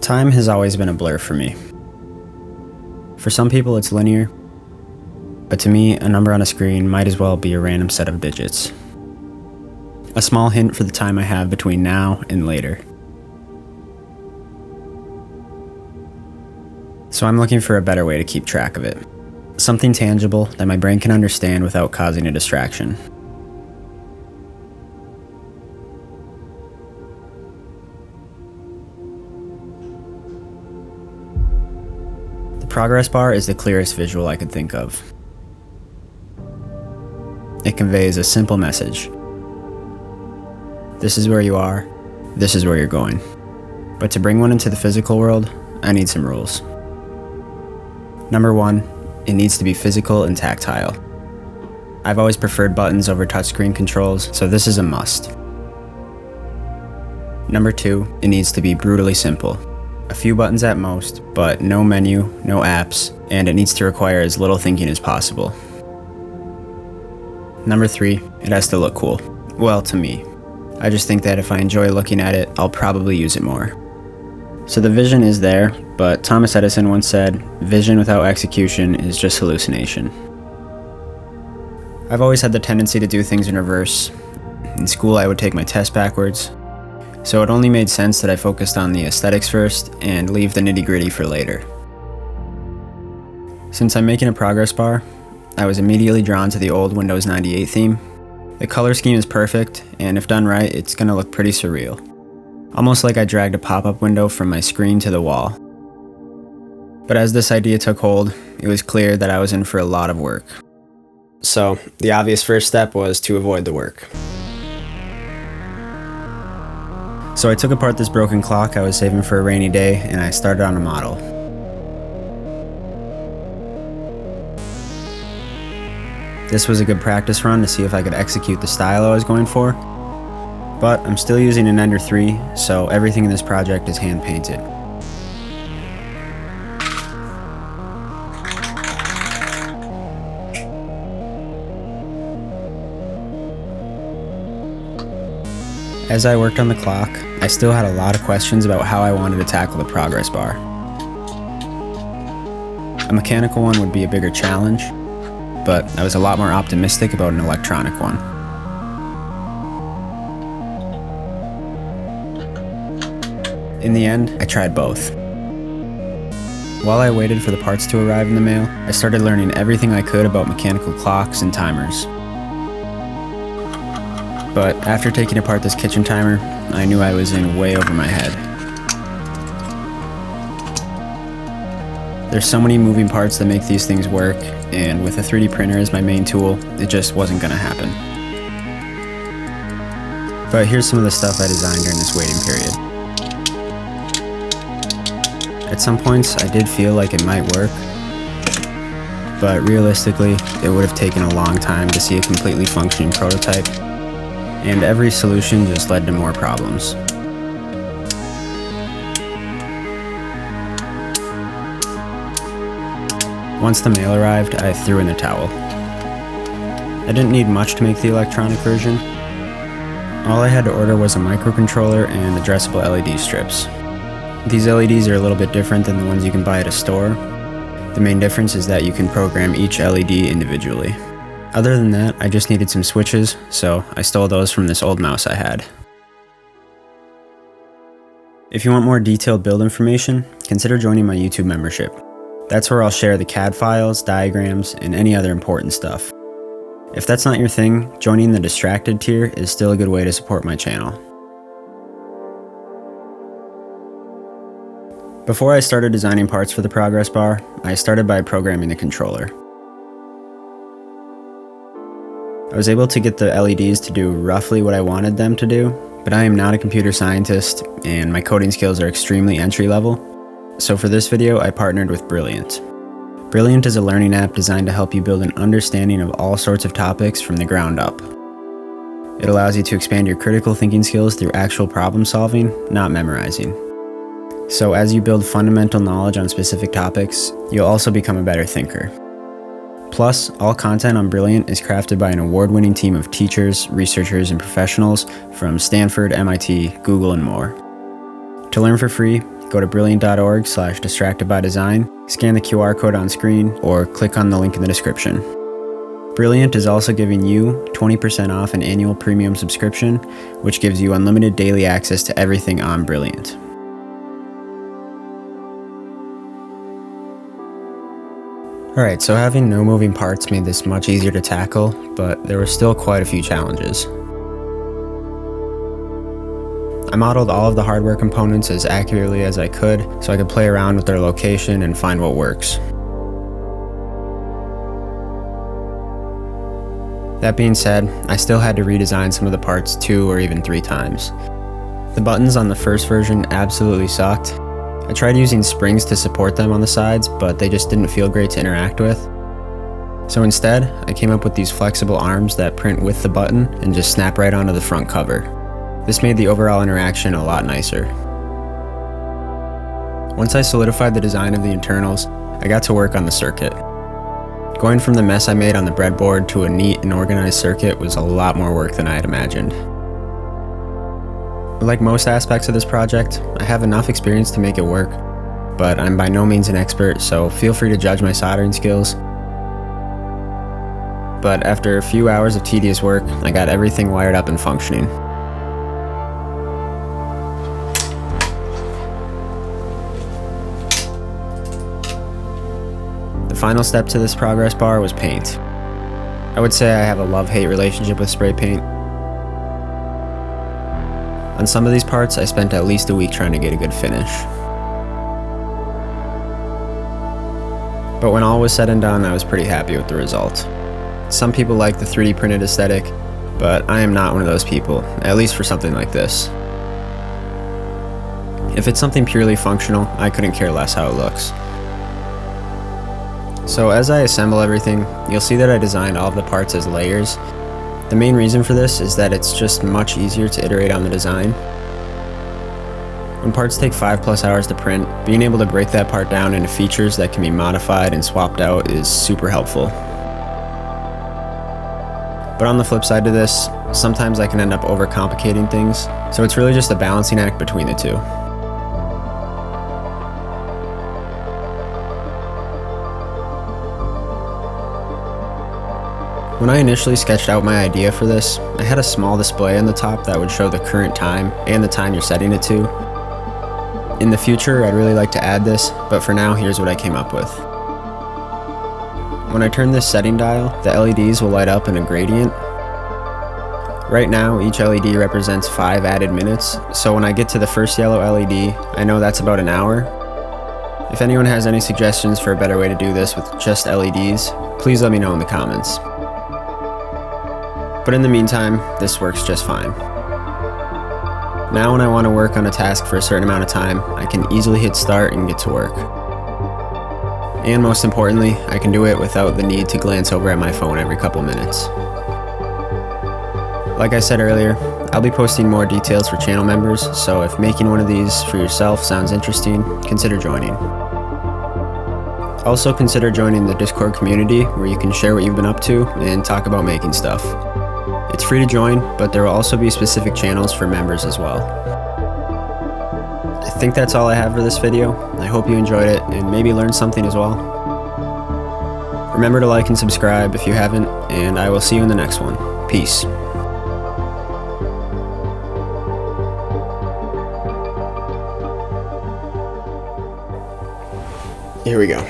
Time has always been a blur for me. For some people it's linear, but to me, a number on a screen might as well be a random set of digits. A small hint for the time I have between now and later. So I'm looking for a better way to keep track of it. Something tangible that my brain can understand without causing a distraction. The progress bar is the clearest visual I could think of. It conveys a simple message. This is where you are, this is where you're going. But to bring one into the physical world, I need some rules. Number 1, it needs to be physical and tactile. I've always preferred buttons over touchscreen controls, so this is a must. Number 2, it needs to be brutally simple. A few buttons at most, but no menu, no apps, and it needs to require as little thinking as possible. Number 3, it has to look cool. Well, to me. I just think that if I enjoy looking at it, I'll probably use it more. So the vision is there, but Thomas Edison once said, vision without execution is just hallucination. I've always had the tendency to do things in reverse. In school, I would take my test backwards. So it only made sense that I focused on the aesthetics first and leave the nitty-gritty for later. Since I'm making a progress bar, I was immediately drawn to the old Windows 98 theme. The color scheme is perfect, and if done right, it's gonna look pretty surreal. Almost like I dragged a pop-up window from my screen to the wall. But as this idea took hold, it was clear that I was in for a lot of work. So, the obvious first step was to avoid the work. So I took apart this broken clock I was saving for a rainy day, and I started on a model. This was a good practice run to see if I could execute the style I was going for, but I'm still using an Ender 3, so everything in this project is hand painted. As I worked on the clock, I still had a lot of questions about how I wanted to tackle the progress bar. A mechanical one would be a bigger challenge, but I was a lot more optimistic about an electronic one. In the end, I tried both. While I waited for the parts to arrive in the mail, I started learning everything I could about mechanical clocks and timers. But after taking apart this kitchen timer, I knew I was in way over my head. There's so many moving parts that make these things work, and with a 3D printer as my main tool, it just wasn't gonna happen. But here's some of the stuff I designed during this waiting period. At some points, I did feel like it might work, but realistically, it would have taken a long time to see a completely functioning prototype, and every solution just led to more problems. Once the mail arrived, I threw in the towel. I didn't need much to make the electronic version. All I had to order was a microcontroller and addressable LED strips. These LEDs are a little bit different than the ones you can buy at a store. The main difference is that you can program each LED individually. Other than that, I just needed some switches, so I stole those from this old mouse I had. If you want more detailed build information, consider joining my YouTube membership. That's where I'll share the CAD files, diagrams, and any other important stuff. If that's not your thing, joining the Distracted tier is still a good way to support my channel. Before I started designing parts for the progress bar, I started by programming the controller. I was able to get the LEDs to do roughly what I wanted them to do, but I am not a computer scientist, and my coding skills are extremely entry level. So for this video, I partnered with Brilliant. Brilliant is a learning app designed to help you build an understanding of all sorts of topics from the ground up. It allows you to expand your critical thinking skills through actual problem solving, not memorizing. So as you build fundamental knowledge on specific topics, you'll also become a better thinker. Plus, all content on Brilliant is crafted by an award-winning team of teachers, researchers, and professionals from Stanford, MIT, Google, and more. To learn for free, go to brilliant.org/distractedbydesign, scan the QR code on screen, or click on the link in the description. Brilliant is also giving you 20% off an annual premium subscription, which gives you unlimited daily access to everything on Brilliant. Alright, so having no moving parts made this much easier to tackle, but there were still quite a few challenges. I modeled all of the hardware components as accurately as I could, so I could play around with their location and find what works. That being said, I still had to redesign some of the parts 2 or even 3 times. The buttons on the first version absolutely sucked. I tried using springs to support them on the sides, but they just didn't feel great to interact with. So instead, I came up with these flexible arms that print with the button and just snap right onto the front cover. This made the overall interaction a lot nicer. Once I solidified the design of the internals, I got to work on the circuit. Going from the mess I made on the breadboard to a neat and organized circuit was a lot more work than I had imagined. Like most aspects of this project, I have enough experience to make it work, but I'm by no means an expert, so feel free to judge my soldering skills. But after a few hours of tedious work, I got everything wired up and functioning. The final step to this progress bar was paint. I would say I have a love-hate relationship with spray paint. On some of these parts, I spent at least a week trying to get a good finish. But when all was said and done, I was pretty happy with the result. Some people like the 3D printed aesthetic, but I am not one of those people, at least for something like this. If it's something purely functional, I couldn't care less how it looks. So as I assemble everything, you'll see that I designed all of the parts as layers. The main reason for this is that it's just much easier to iterate on the design. When parts take 5+ hours to print, being able to break that part down into features that can be modified and swapped out is super helpful. But on the flip side to this, sometimes I can end up overcomplicating things, so it's really just a balancing act between the two. When I initially sketched out my idea for this, I had a small display on the top that would show the current time and the time you're setting it to. In the future, I'd really like to add this, but for now, here's what I came up with. When I turn this setting dial, the LEDs will light up in a gradient. Right now, each LED represents 5 added minutes, so when I get to the first yellow LED, I know that's about an hour. If anyone has any suggestions for a better way to do this with just LEDs, please let me know in the comments. But in the meantime, this works just fine. Now when I want to work on a task for a certain amount of time, I can easily hit start and get to work. And most importantly, I can do it without the need to glance over at my phone every couple minutes. Like I said earlier, I'll be posting more details for channel members, so if making one of these for yourself sounds interesting, consider joining. Also consider joining the Discord community where you can share what you've been up to and talk about making stuff. It's free to join, but there will also be specific channels for members as well. I think that's all I have for this video. I hope you enjoyed it and maybe learned something as well. Remember to like and subscribe if you haven't, and I will see you in the next one. Peace. Here we go.